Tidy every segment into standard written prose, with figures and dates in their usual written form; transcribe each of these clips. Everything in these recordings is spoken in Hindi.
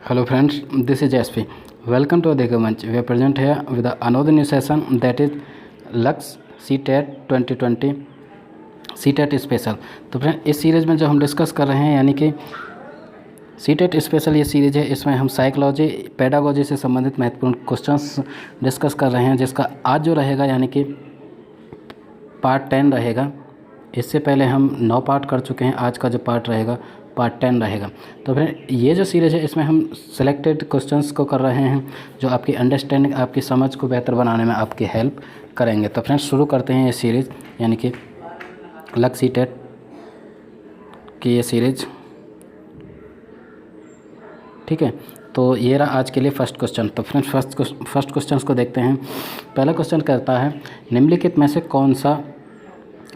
Hello friends, this is SP. Welcome to Adhika Manch. We are present here with another new session, that is Lux CTET 2020 CTET special. तो फ्रेंड इस सीरीज़ में जो हम डिस्कस कर रहे हैं यानी कि CTET स्पेशल ये सीरीज़ है, इसमें हम साइकोलॉजी पेडागोजी से संबंधित महत्वपूर्ण क्वेश्चंस डिस्कस कर रहे हैं, जिसका आज जो रहेगा यानी कि पार्ट 10 रहेगा। इससे पहले हम 9 पार्ट कर चुके हैं, आज का जो पार्ट रहेगा पार्ट 10 रहेगा। तो फिर ये जो सीरीज़ है इसमें हम सिलेक्टेड क्वेश्चंस को कर रहे हैं जो आपकी अंडरस्टैंडिंग, आपकी समझ को बेहतर बनाने में आपकी हेल्प करेंगे। तो फ्रेंड्स शुरू करते हैं ये सीरीज़ यानी कि लक्स सीटेट की ये सीरीज़, ठीक है। तो ये रहा आज के लिए फर्स्ट क्वेश्चन। तो फ्रेंड्स फर्स्ट क्वेश्चन को देखते हैं। पहला क्वेश्चन कहता है, निम्नलिखित में से कौन सा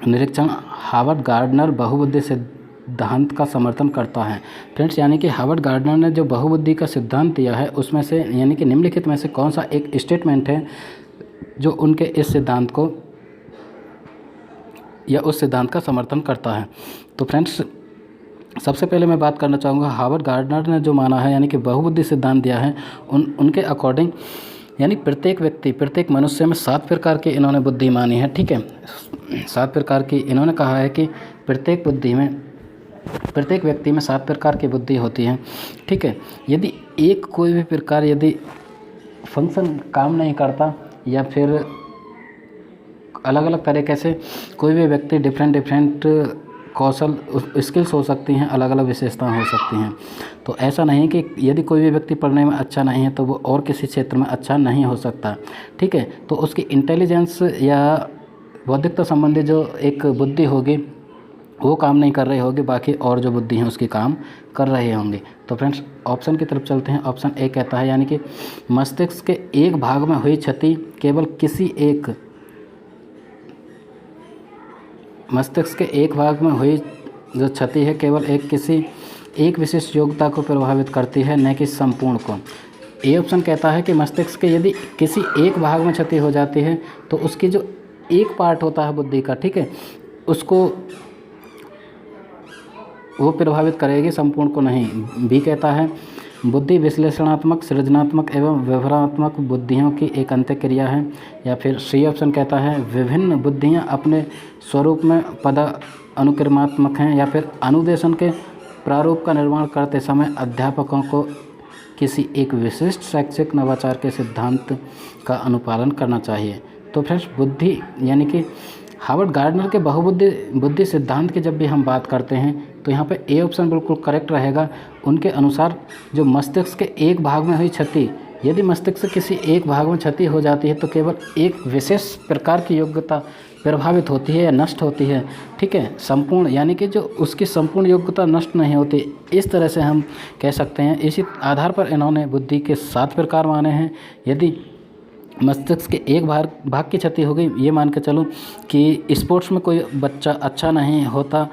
निरीक्षण हावर्ड गार्डनर बहुबुद्धि सिद्धांत का समर्थन करता है। फ्रेंड्स यानी कि हावर्ड गार्डनर ने जो बहुबुद्धि का सिद्धांत दिया है उसमें से यानी कि निम्नलिखित में से कौन सा एक स्टेटमेंट है जो उनके इस सिद्धांत को या उस सिद्धांत का समर्थन करता है। तो फ्रेंड्स सबसे पहले मैं बात करना चाहूँगा, हावर्ड गार्डनर ने जो माना है यानी कि बहुबुद्धि सिद्धांत दिया है उनके अकॉर्डिंग यानी प्रत्येक व्यक्ति प्रत्येक मनुष्य में 7 प्रकार की इन्होंने बुद्धि मानी है, ठीक है। 7 प्रकार की इन्होंने कहा है कि प्रत्येक व्यक्ति में 7 प्रकार की बुद्धि होती है, ठीक है। यदि एक कोई भी प्रकार यदि फंक्शन काम नहीं करता या फिर अलग अलग तरीके से कोई भी व्यक्ति डिफरेंट कौशल स्किल्स हो सकती हैं, अलग अलग विशेषताएं हो सकती हैं। तो ऐसा नहीं कि यदि कोई भी व्यक्ति पढ़ने में अच्छा नहीं है तो वो और किसी क्षेत्र में अच्छा नहीं हो सकता, ठीक है। तो उसकी इंटेलिजेंस या बौद्धिकता संबंधी जो एक बुद्धि होगी वो काम नहीं कर रही होगी, बाकी और जो बुद्धि हैं उसकी काम कर रहे होंगे। तो फ्रेंड्स ऑप्शन की तरफ चलते हैं। ऑप्शन ए कहता है यानी कि मस्तिष्क के एक भाग में हुई क्षति केवल किसी एक मस्तिष्क के एक भाग में हुई जो क्षति है केवल किसी एक विशिष्ट योग्यता को प्रभावित करती है, न कि संपूर्ण को। ए ऑप्शन कहता है कि मस्तिष्क के यदि किसी एक भाग में क्षति हो जाती है तो उसकी जो एक पार्ट होता है बुद्धि का, ठीक है, उसको वो प्रभावित करेगी, संपूर्ण को नहीं। बी कहता है बुद्धि विश्लेषणात्मक, सृजनात्मक एवं व्यवहारात्मक बुद्धियों की एक अंतःक्रिया है। या फिर सी ऑप्शन कहता है विभिन्न बुद्धियां अपने स्वरूप में पद अनुक्रमात्मक हैं। या फिर अनुदेशन के प्रारूप का निर्माण करते समय अध्यापकों को किसी एक विशिष्ट शैक्षिक नवाचार के सिद्धांत का अनुपालन करना चाहिए। तो फ्रेंड्स बुद्धि यानी कि हावर्ड गार्डनर के बुद्धि सिद्धांत की जब भी हम बात करते हैं तो यहाँ पे ए ऑप्शन बिल्कुल करेक्ट रहेगा। उनके अनुसार जो मस्तिष्क के एक भाग में हुई क्षति, यदि मस्तिष्क से किसी एक भाग में क्षति हो जाती है तो केवल एक विशेष प्रकार की योग्यता प्रभावित होती है या नष्ट होती है, ठीक है। संपूर्ण यानी कि जो उसकी संपूर्ण योग्यता नष्ट नहीं होती, इस तरह से हम कह सकते हैं। इसी आधार पर इन्होंने बुद्धि के 7 प्रकार माने हैं। यदि मस्तिष्क के एक भाग की क्षति हो गई, ये मान के चलो कि स्पोर्ट्स में कोई बच्चा अच्छा नहीं होता,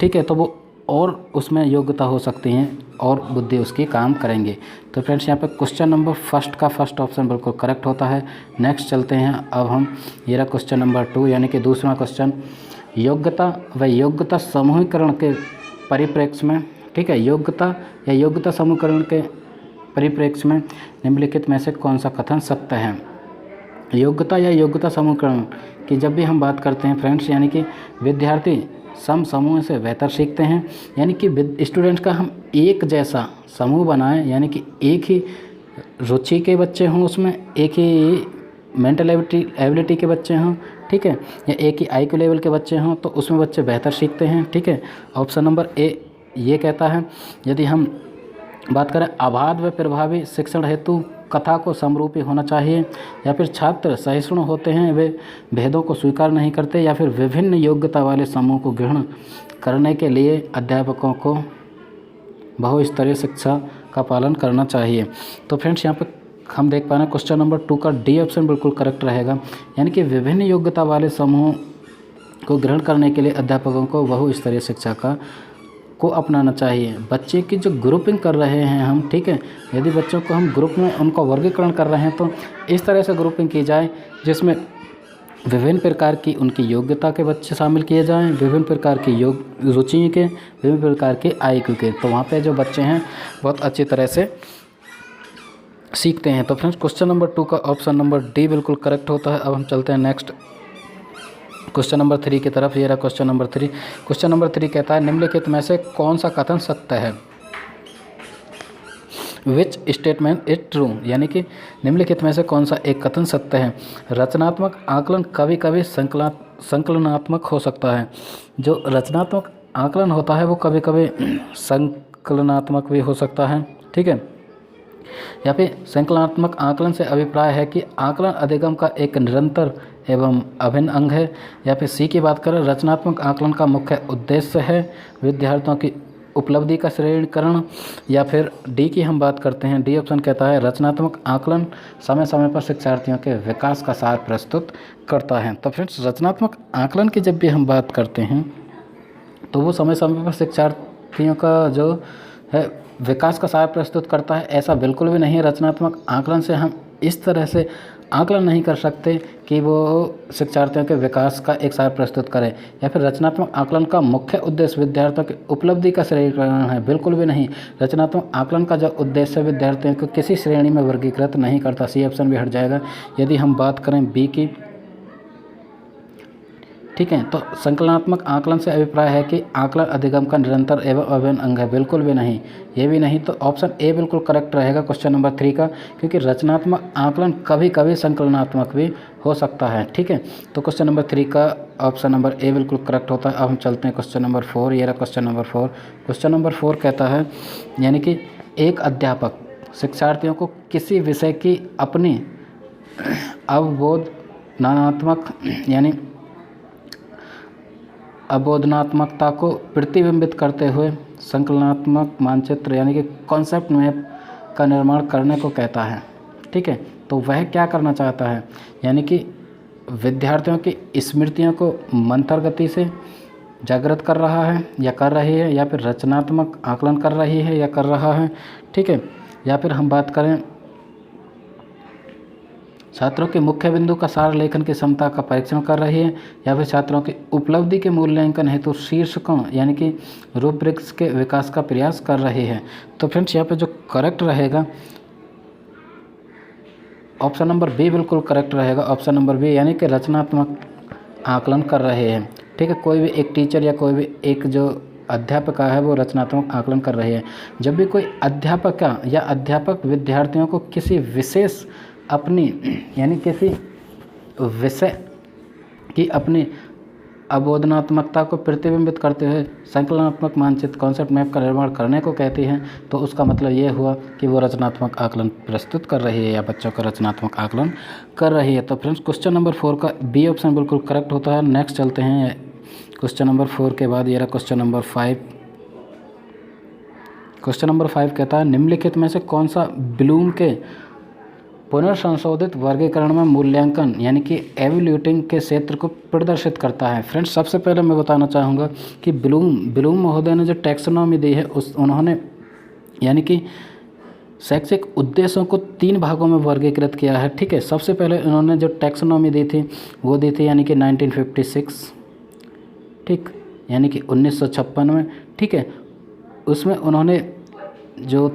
ठीक है, तो वो और उसमें योग्यता हो सकती हैं और बुद्धि उसकी काम करेंगे। तो फ्रेंड्स यहाँ पे क्वेश्चन नंबर फर्स्ट का फर्स्ट ऑप्शन बिल्कुल करेक्ट होता है। नेक्स्ट चलते हैं अब हम, ये रहा क्वेश्चन नंबर 2 यानी कि दूसरा क्वेश्चन, योग्यता व योग्यता समूहीकरण के परिप्रेक्ष्य में, ठीक है, योग्यता या योग्यता समूहीकरण के परिप्रेक्ष्य में निम्नलिखित में से कौन सा कथन सत्य है। योग्यता या योग्यता समूहीकरण की जब भी हम बात करते हैं फ्रेंड्स यानी कि विद्यार्थी समूह से बेहतर सीखते हैं। यानी कि स्टूडेंट्स का हम एक जैसा समूह बनाएं, यानी कि एक ही रुचि के बच्चे हों, उसमें एक ही मेंटल एबिलिटी के बच्चे हों, ठीक है, या एक ही IQ लेवल के बच्चे हों, तो उसमें बच्चे बेहतर सीखते हैं, ठीक है। ऑप्शन नंबर ए ये कहता है। यदि हम बात करें अबाध व प्रभावी शिक्षण हेतु कथा को समरूपी होना चाहिए। या फिर छात्र सहिष्णु होते हैं, वे भेदों को स्वीकार नहीं करते। या फिर विभिन्न योग्यता वाले समूह को ग्रहण करने के लिए अध्यापकों को बहुस्तरीय शिक्षा का पालन करना चाहिए। तो फ्रेंड्स यहाँ पे हम देख पा रहे हैं क्वेश्चन नंबर 2 का डी ऑप्शन बिल्कुल करेक्ट रहेगा। यानी कि विभिन्न योग्यता वाले समूह को ग्रहण करने के लिए अध्यापकों को बहुस्तरीय शिक्षा को अपनाना चाहिए। बच्चे की जो ग्रुपिंग कर रहे हैं हम, ठीक है, यदि बच्चों को हम ग्रुप में उनका वर्गीकरण कर रहे हैं तो इस तरह से ग्रुपिंग की जाए जिसमें विभिन्न प्रकार की उनकी योग्यता के बच्चे शामिल किए जाएं, विभिन्न प्रकार की रुचि के, विभिन्न प्रकार के IQ के। तो वहाँ पे जो बच्चे हैं बहुत अच्छी तरह से सीखते हैं। तो फ्रेंड्स क्वेश्चन नंबर 2 का ऑप्शन नंबर डी बिल्कुल करेक्ट होता है। अब हम चलते हैं नेक्स्ट क्वेश्चन नंबर 3 की तरफ। ये रहा क्वेश्चन नंबर 3। क्वेश्चन नंबर 3 कहता है निम्नलिखित में से कौन सा कथन सत्य है? विच स्टेटमेंट इज ट्रू, यानी कि निम्नलिखित में से कौन सा एक कथन सत्य है? रचनात्मक आकलन कभी कभी संकलनात्मक हो सकता है। जो रचनात्मक आकलन होता है वो कभी कभी संकलनात्मक भी हो सकता है, ठीक है। या फिर संकलनात्मक आकलन से अभिप्राय है कि आकलन अधिगम का एक निरंतर एवं अभिन्न अंग है। या फिर सी की बात करें, रचनात्मक आकलन का मुख्य उद्देश्य है विद्यार्थियों की उपलब्धि का श्रेणीकरण। या फिर डी की हम बात करते हैं, डी ऑप्शन कहता है रचनात्मक आकलन समय समय पर शिक्षार्थियों के विकास का सार प्रस्तुत करता है। तो फ्रेंड्स रचनात्मक आकलन की जब भी हम बात करते हैं तो वो समय समय पर शिक्षार्थियों का जो है विकास का सार प्रस्तुत करता है, ऐसा बिल्कुल भी नहीं है। रचनात्मक आकलन से हम इस तरह से आकलन नहीं कर सकते कि वो शिक्षार्थियों के विकास का एक सार प्रस्तुत करें। या फिर रचनात्मक आकलन का मुख्य उद्देश्य विद्यार्थियों की उपलब्धि का श्रेणीकरण है, बिल्कुल भी नहीं। रचनात्मक आकलन का जो उद्देश्य विद्यार्थियों को किसी श्रेणी में वर्गीकृत नहीं करता, सी ऑप्शन भी हट जाएगा। यदि हम बात करें बी की, ठीक है, तो संकलनात्मक आकलन से अभिप्राय है कि आकलन अधिगम का निरंतर एवं अभिन्न अंग है, बिल्कुल भी नहीं, ये भी नहीं। तो ऑप्शन ए बिल्कुल करेक्ट रहेगा क्वेश्चन नंबर 3 का, क्योंकि रचनात्मक आकलन कभी कभी संकलनात्मक भी हो सकता है, ठीक है। तो क्वेश्चन नंबर 3 का ऑप्शन नंबर ए बिल्कुल करेक्ट होता है। अब हम चलते हैं क्वेश्चन नंबर 4। ये रहा क्वेश्चन नंबर 4। क्वेश्चन नंबर 4 कहता है यानी कि एक अध्यापक शिक्षार्थियों को किसी विषय की अपनी अवबोधनात्मक यानी अवबोधनात्मकता को प्रतिबिंबित करते हुए संकलनात्मक मानचित्र यानी कि कॉन्सेप्ट मैप का निर्माण करने को कहता है, ठीक है। तो वह क्या करना चाहता है? यानी कि विद्यार्थियों की स्मृतियों को मंथर गति से जागृत कर रहा है या कर रही है, या फिर रचनात्मक आकलन कर रही है या कर रहा है, ठीक है। या फिर हम बात करें छात्रों के मुख्य बिंदु का सार लेखन की क्षमता का परीक्षण कर रही है, या फिर छात्रों की उपलब्धि के मूल्यांकन हेतु शीर्षकों यानी कि रूब्रिक्स के विकास का प्रयास कर रही है। तो फ्रेंड्स यहाँ पे जो करेक्ट रहेगा ऑप्शन नंबर बी बिल्कुल करेक्ट रहेगा। ऑप्शन नंबर बी यानी कि रचनात्मक आकलन कर रहे हैं, ठीक है। कोई भी एक टीचर या कोई भी एक जो अध्यापिका है वो रचनात्मक आकलन कर रही है। जब भी कोई अध्यापिका या अध्यापक विद्यार्थियों को किसी विशेष अपनी यानी किसी विषय की अपनी अवबोधनात्मकता को प्रतिबिंबित करते हुए संकलनात्मक मानचित्र कॉन्सेप्ट मैप का निर्माण करने को कहती हैं, तो उसका मतलब ये हुआ कि वो रचनात्मक आकलन प्रस्तुत कर रही है या बच्चों का रचनात्मक आकलन कर रही है। तो फ्रेंड्स क्वेश्चन नंबर 4 का बी ऑप्शन बिल्कुल करेक्ट होता है। नेक्स्ट चलते हैं क्वेश्चन नंबर 4 के बाद ये रहा क्वेश्चन नंबर 5। क्वेश्चन नंबर 5 कहता है निम्नलिखित में से कौन सा ब्लूम के पुनर्संशोधित वर्गीकरण में मूल्यांकन यानी कि एवल्यूटिंग के क्षेत्र को प्रदर्शित करता है? फ्रेंड्स सबसे पहले मैं बताना चाहूँगा कि ब्लूम महोदय ने जो टैक्सोनॉमी दी है उन्होंने यानी कि शैक्षिक उद्देश्यों को 3 भागों में वर्गीकृत किया है, ठीक है। सबसे पहले उन्होंने जो टैक्सोनॉमी दी थी वो दी थी यानी कि 1956, ठीक, यानी कि 1956 में, ठीक है। उसमें उन्होंने जो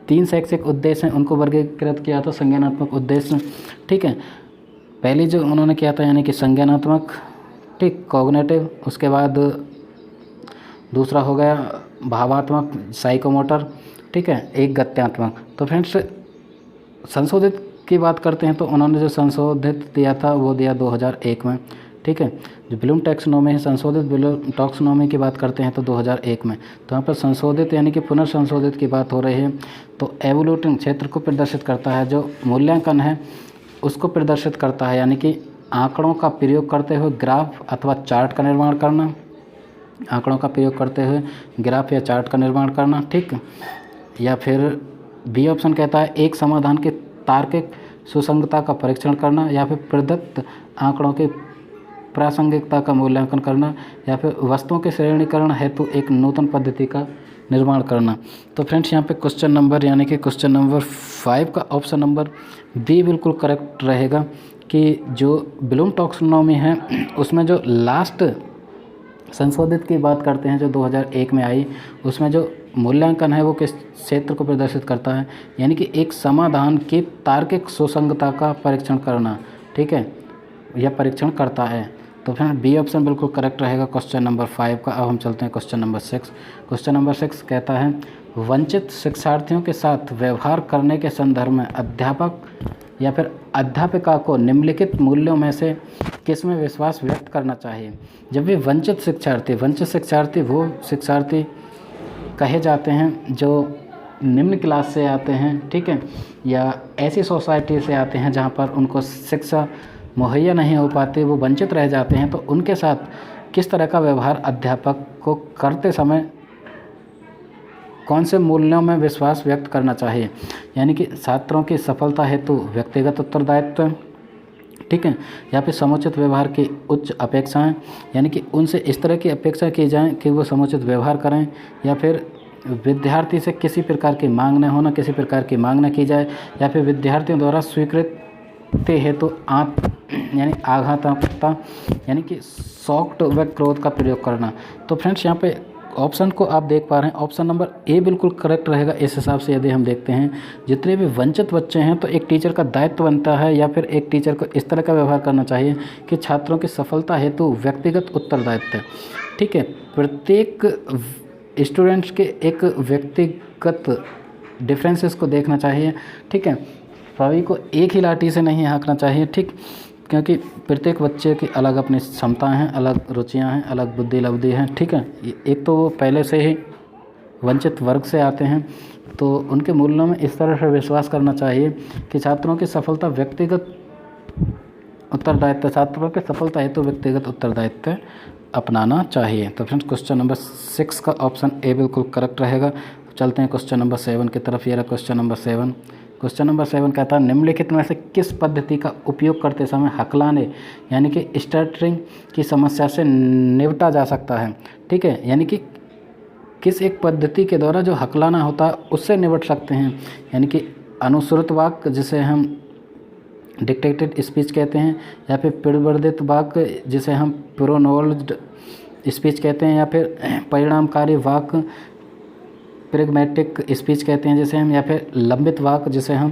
3 शैक्षिक उद्देश्य हैं उनको वर्गीकृत किया था, संज्ञानात्मक उद्देश्य, ठीक है। पहले जो उन्होंने किया था यानी कि संज्ञानात्मक, ठीक, कॉग्निटिव, उसके बाद दूसरा हो गया भावात्मक साइकोमोटर, ठीक है, एक गत्यात्मक। तो फ्रेंड्स संशोधित की बात करते हैं तो उन्होंने जो संशोधित दिया था वो दिया 2001 में, ठीक है। जो ब्लूम टैक्सोनॉमी है संशोधित ब्लूम टैक्सोनॉमी की बात करते हैं तो 2001 में। तो यहाँ पर संशोधित यानी कि पुनर्संशोधित की बात हो रही है। तो एवोल्यूटिंग क्षेत्र को प्रदर्शित करता है, जो मूल्यांकन है उसको प्रदर्शित करता है, यानी कि आंकड़ों का प्रयोग करते हुए ग्राफ अथवा चार्ट का निर्माण करना, आंकड़ों का प्रयोग करते हुए ग्राफ या चार्ट का निर्माण करना, ठीक। या फिर बी ऑप्शन कहता है एक समाधान के तार्किक सुसंगतता का परीक्षण करना, या फिर प्रदत्त आंकड़ों के प्रासंगिकता का मूल्यांकन करना, या फिर वस्तुओं के श्रेणीकरण हेतु एक नूतन पद्धति का निर्माण करना। तो फ्रेंड्स यहाँ पे क्वेश्चन नंबर यानी कि क्वेश्चन नंबर 5 का ऑप्शन नंबर बी बिल्कुल करेक्ट रहेगा, कि जो ब्लूम टैक्सोनॉमी है उसमें जो लास्ट संशोधित की बात करते हैं जो 2001 में आई, उसमें जो मूल्यांकन है वो किस क्षेत्र को प्रदर्शित करता है, यानी कि एक समाधान की तार्किक सुसंगतता का परीक्षण करना, ठीक है, यह परीक्षण करता है। तो फिर बी ऑप्शन बिल्कुल करेक्ट रहेगा क्वेश्चन नंबर 5 का। अब हम चलते हैं क्वेश्चन नंबर 6। क्वेश्चन नंबर 6 कहता है वंचित शिक्षार्थियों के साथ व्यवहार करने के संदर्भ में अध्यापक या फिर अध्यापिका को निम्नलिखित मूल्यों में से किस में विश्वास व्यक्त करना चाहिए। जब भी वंचित शिक्षार्थी वो शिक्षार्थी कहे जाते हैं जो निम्न क्लास से आते हैं, ठीक है, या ऐसी सोसाइटी से आते हैं जहाँ पर उनको शिक्षा मुहैया नहीं हो पाती, वो वंचित रह जाते हैं, तो उनके साथ किस तरह का व्यवहार अध्यापक को करते समय कौन से मूल्यों में विश्वास व्यक्त करना चाहिए। यानी कि छात्रों की सफलता हेतु व्यक्तिगत उत्तरदायित्व, ठीक है, या फिर समुचित व्यवहार की उच्च अपेक्षाएं, यानी कि उनसे इस तरह की अपेक्षा की जाए कि वो समुचित व्यवहार करें, या फिर विद्यार्थी से किसी प्रकार की मांग न होना, किसी प्रकार की मांग न की जाए, या फिर विद्यार्थियों द्वारा स्वीकृत हेतु यानी आघातात्मकता, यानी कि सॉफ्ट व क्रोध का प्रयोग करना। तो फ्रेंड्स यहाँ पे ऑप्शन को आप देख पा रहे हैं, ऑप्शन नंबर ए बिल्कुल करेक्ट रहेगा। इस हिसाब से यदि हम देखते हैं जितने भी वंचित बच्चे हैं तो एक टीचर का दायित्व बनता है या फिर एक टीचर को इस तरह का व्यवहार करना चाहिए कि छात्रों की सफलता हेतु व्यक्तिगत उत्तरदायित्व, ठीक है, प्रत्येक स्टूडेंट्स के एक व्यक्तिगत डिफरेंसेस को देखना चाहिए, ठीक है, सभी को एक ही लाठी से नहीं हाँकना चाहिए, ठीक, क्योंकि प्रत्येक बच्चे की अलग अपनी क्षमताएं हैं, अलग रुचियां हैं, अलग बुद्धि लब्धि है, ठीक है। एक तो वो पहले से ही वंचित वर्ग से आते हैं तो उनके मूल्यों में इस तरह से विश्वास करना चाहिए कि छात्रों की सफलता व्यक्तिगत उत्तरदायित्व, छात्रों की सफलता है तो व्यक्तिगत उत्तरदायित्व अपनाना चाहिए। तो फ्रेंड्स क्वेश्चन नंबर 6 का ऑप्शन ए बिल्कुल करेक्ट रहेगा। चलते हैं क्वेश्चन नंबर 7 की तरफ। ये रहा क्वेश्चन नंबर 7। क्वेश्चन नंबर 7 कहता है निम्नलिखित में से किस पद्धति का उपयोग करते समय हकलाने यानी कि स्टटरिंग की समस्या से निपटा जा सकता है, ठीक है, यानी कि किस एक पद्धति के द्वारा जो हकलाना होता है उससे निपट सकते हैं। यानी कि अनुश्रुत वाक्य जिसे हम डिक्टेटेड स्पीच कहते हैं, या फिर परिवर्धित वाक्य जिसे हम प्रोनाउंस्ड स्पीच कहते हैं, या फिर परिणामकारी वाक्य प्रैग्मेटिक स्पीच कहते हैं जिसे हम, या फिर लंबित वाक्य जिसे हम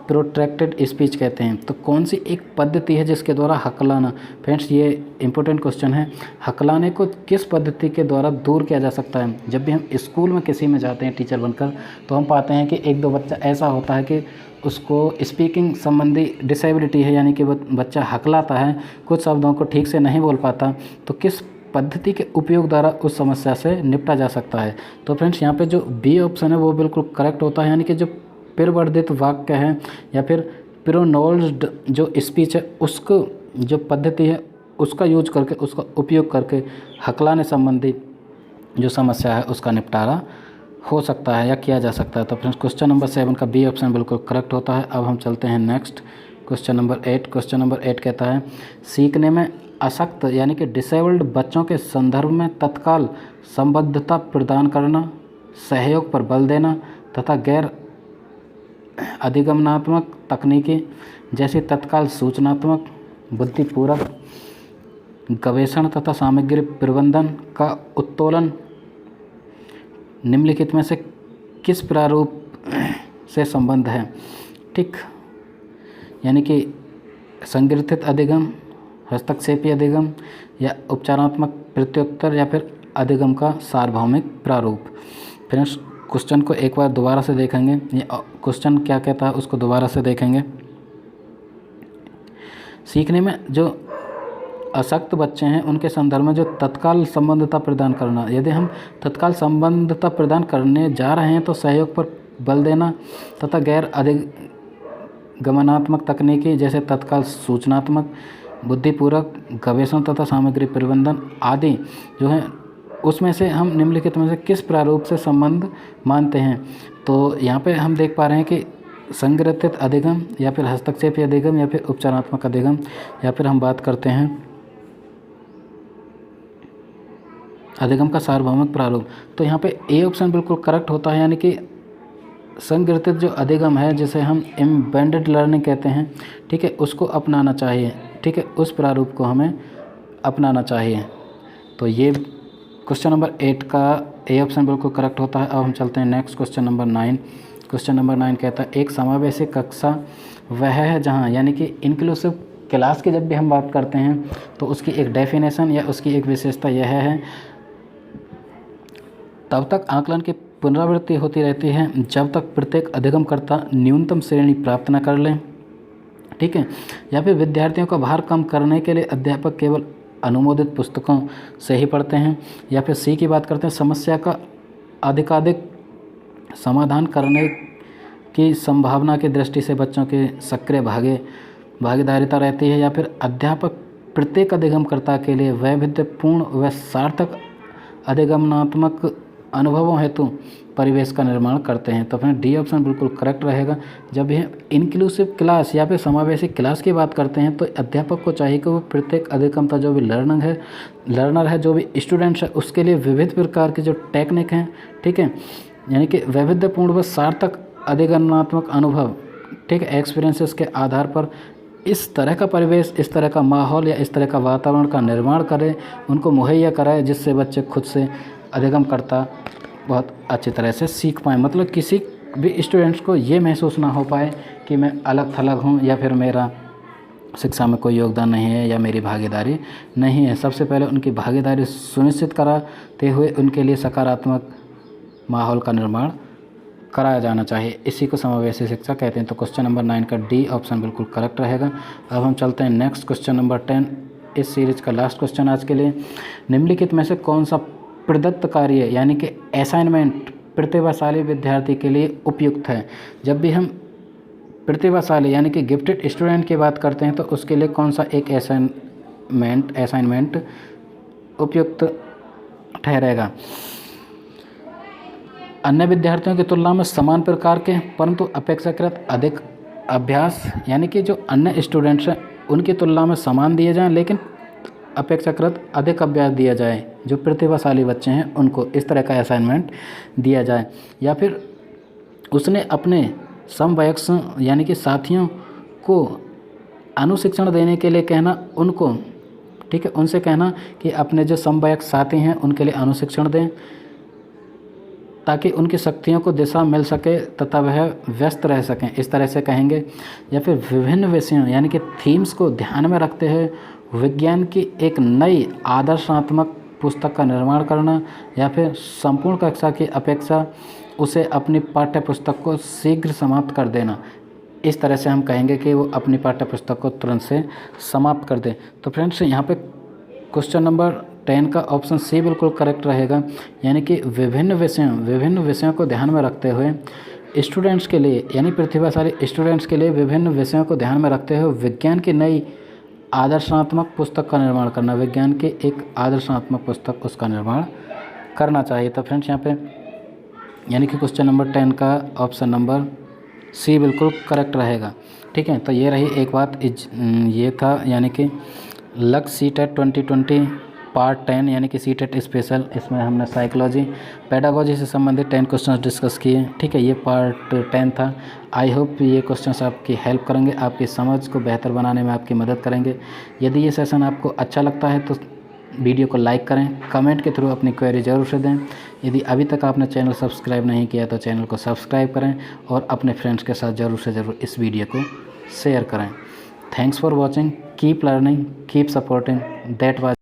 प्रोट्रैक्टेड स्पीच कहते हैं। तो कौन सी एक पद्धति है जिसके द्वारा हकलाना, फ्रेंड्स ये इंपॉर्टेंट क्वेश्चन है, हकलाने को किस पद्धति के द्वारा दूर किया जा सकता है। जब भी हम स्कूल में किसी में जाते हैं टीचर बनकर तो हम पाते हैं कि एक दो बच्चा ऐसा होता है कि उसको स्पीकिंग संबंधी डिसेबिलिटी है, यानी कि बच्चा हकलाता है, कुछ शब्दों को ठीक से नहीं बोल पाता, तो किस पद्धति के उपयोग द्वारा उस समस्या से निपटा जा सकता है। तो फ्रेंड्स यहाँ पे जो बी ऑप्शन है वो बिल्कुल करेक्ट होता है, यानी कि जो परिवर्धित वाक्य है या फिर प्रोनाउंस्ड जो स्पीच है उसको जो पद्धति है उसका यूज करके, उसका उपयोग करके हकलाने संबंधी जो समस्या है उसका निपटारा हो सकता है या किया जा सकता है। तो फ्रेंड्स क्वेश्चन नंबर 7 का बी ऑप्शन बिल्कुल करेक्ट होता है। अब हम चलते हैं next question number 8। Question number 8 कहता है सीखने में अशक्त यानी कि डिसेबल्ड बच्चों के संदर्भ में तत्काल संबद्धता प्रदान करना, सहयोग पर बल देना तथा गैर अधिगमनात्मक तकनीकी जैसे तत्काल सूचनात्मक, बुद्धिपूर्वक गवेषण तथा सामग्री प्रबंधन का उत्तोलन निम्नलिखित में से किस प्रारूप से संबंध है, ठीक, यानी कि संगठित अधिगम, हस्तक्षेपी अधिगम या उपचारात्मक प्रत्युत्तर या फिर अधिगम का सार्वभौमिक प्रारूप। फ्रेंड्स क्वेश्चन को एक बार दोबारा से देखेंगे, ये क्वेश्चन क्या कहता है उसको दोबारा से देखेंगे। सीखने में जो अशक्त बच्चे हैं उनके संदर्भ में जो तत्काल संबद्धता प्रदान करना, यदि हम तत्काल संबद्धता प्रदान करने जा रहे हैं तो सहयोग पर बल देना तथा गैर अधिगमनात्मक तकनीकी जैसे तत्काल सूचनात्मक, बुद्धिपूर्वक गवेषण तथा सामग्री प्रबंधन आदि जो है उसमें से हम निम्नलिखित में से किस प्रारूप से संबंध मानते हैं। तो यहाँ पे हम देख पा रहे हैं कि संगठित अधिगम या फिर हस्तक्षेपी अधिगम या फिर उपचारात्मक अधिगम, या फिर हम बात करते हैं अधिगम का सार्वभौमिक प्रारूप। तो यहाँ पे ए ऑप्शन बिल्कुल करेक्ट होता है, यानी कि संगृहीत जो अधिगम है जिसे हम एम्बेडेड लर्निंग कहते हैं, ठीक है, उसको अपनाना चाहिए, ठीक है, उस प्रारूप को हमें अपनाना चाहिए। तो ये क्वेश्चन नंबर 8 का ए ऑप्शन बिल्कुल करेक्ट होता है। अब हम चलते हैं next question number 9। Question number 9 कहता है एक समावेशी कक्षा वह है जहाँ, यानी कि इंक्लूसिव क्लास की जब भी हम बात करते हैं तो उसकी एक डेफिनेशन या उसकी एक विशेषता यह है, तब तक आकलन की पुनरावृत्ति होती रहती है जब तक प्रत्येक अधिगमकर्ता न्यूनतम श्रेणी प्राप्त न कर लें, ठीक है, या फिर विद्यार्थियों का भार कम करने के लिए अध्यापक केवल अनुमोदित पुस्तकों से ही पढ़ते हैं, या फिर सी की बात करते हैं समस्या का अधिकाधिक समाधान करने की संभावना की दृष्टि से बच्चों की सक्रिय भागीदारिता रहती है, या फिर अध्यापक प्रत्येक अधिगमकर्ता के लिए वैविध्यपूर्ण व सार्थक अधिगमनात्मक अनुभवों हेतु परिवेश का निर्माण करते हैं। तो फ्रेंड डी ऑप्शन बिल्कुल करेक्ट रहेगा। जब यह इंक्लूसिव क्लास या फिर समावेशी क्लास की बात करते हैं तो अध्यापक को चाहिए कि वो प्रत्येक अधिगमता जो भी लर्नर है, जो भी स्टूडेंट्स है, उसके लिए विविध प्रकार के जो टेक्निक हैं, ठीक है, यानी कि वैविध्यपूर्ण व सार्थक अधिगमनात्मक अनुभव, ठीक है, एक्सपीरियंसेस के आधार पर इस तरह का परिवेश, इस तरह का माहौल या इस तरह का वातावरण का निर्माण करें, उनको मुहैया कराए जिससे बच्चे खुद से अधिगमकर्ता बहुत अच्छी तरह से सीख पाएँ। मतलब किसी भी स्टूडेंट्स को ये महसूस ना हो पाए कि मैं अलग थलग हूँ या फिर मेरा शिक्षा में कोई योगदान नहीं है या मेरी भागीदारी नहीं है। सबसे पहले उनकी भागीदारी सुनिश्चित कराते हुए उनके लिए सकारात्मक माहौल का निर्माण कराया जाना चाहिए। इसी को समावेशी शिक्षा कहते हैं। तो क्वेश्चन नंबर 9 का डी ऑप्शन बिल्कुल करेक्ट रहेगा। अब हम चलते हैं नेक्स्ट क्वेश्चन नंबर 10, इस सीरीज का लास्ट क्वेश्चन आज के लिए। निम्नलिखित में से कौन सा प्रदत्त कार्य यानी कि असाइनमेंट प्रतिभाशाली विद्यार्थी के लिए उपयुक्त है? जब भी हम प्रतिभाशाली यानी कि गिफ्टेड स्टूडेंट की बात करते हैं तो उसके लिए कौन सा एक असाइनमेंट उपयुक्त ठहरेगा? अन्य विद्यार्थियों की तुलना में समान प्रकार के परंतु अपेक्षाकृत अधिक अभ्यास, यानी कि जो अन्य स्टूडेंट्स हैं उनकी तुलना में समान दिए जाएं लेकिन अपेक्षाकृत अधिक अभ्यास दिया जाए। जो प्रतिभाशाली बच्चे हैं उनको इस तरह का असाइनमेंट दिया जाए। या फिर उसने अपने समवयस्क यानी कि साथियों को अनुशिक्षण देने के लिए कहना उनको, ठीक है, उनसे कहना कि अपने जो समवयस्क साथी हैं उनके लिए अनुशिक्षण दें ताकि उनकी शक्तियों को दिशा मिल सके तथा वह व्यस्त रह सकें, इस तरह से कहेंगे। या फिर विभिन्न विषयों यानी कि थीम्स को ध्यान में रखते हुए विज्ञान की एक नई आदर्शात्मक पुस्तक का निर्माण करना, या फिर संपूर्ण कक्षा की अपेक्षा उसे अपनी पाठ्य पुस्तक को शीघ्र समाप्त कर देना। इस तरह से हम कहेंगे कि वो अपनी पाठ्य पुस्तक को तुरंत से समाप्त कर दे। तो फ्रेंड्स यहाँ पे क्वेश्चन नंबर 10 का ऑप्शन सी बिल्कुल करेक्ट रहेगा, यानी कि विभिन्न विषयों को ध्यान में रखते हुए स्टूडेंट्स के लिए यानी प्रतिभाशाली स्टूडेंट्स के लिए विभिन्न विषयों को ध्यान में रखते हुए विज्ञान की नई आदर्शात्मक पुस्तक का निर्माण करना, विज्ञान की एक आदर्शात्मक पुस्तक उसका निर्माण करना चाहिए। तो फ्रेंड्स यहाँ पे यानी कि क्वेश्चन नंबर 10 का ऑप्शन नंबर सी बिल्कुल करेक्ट रहेगा। ठीक है, तो ये रही एक बात, ये था यानी कि लक सीटेट 2020 पार्ट 10 यानी कि सीटेट स्पेशल। इसमें हमने साइकोलॉजी पेडागोजी से संबंधित 10 क्वेश्चंस डिस्कस किए। ठीक है, ये पार्ट 10 था। आई होप ये क्वेश्चंस आपकी हेल्प करेंगे, आपकी समझ को बेहतर बनाने में आपकी मदद करेंगे। यदि ये सेशन आपको अच्छा लगता है तो वीडियो को लाइक करें, कमेंट के थ्रू अपनी क्वेरी ज़रूर से दें। यदि अभी तक आपने चैनल सब्सक्राइब नहीं किया तो चैनल को सब्सक्राइब करें और अपने फ्रेंड्स के साथ ज़रूर से ज़रूर इस वीडियो को शेयर करें। Thanks for watching, keep learning, keep supporting. That was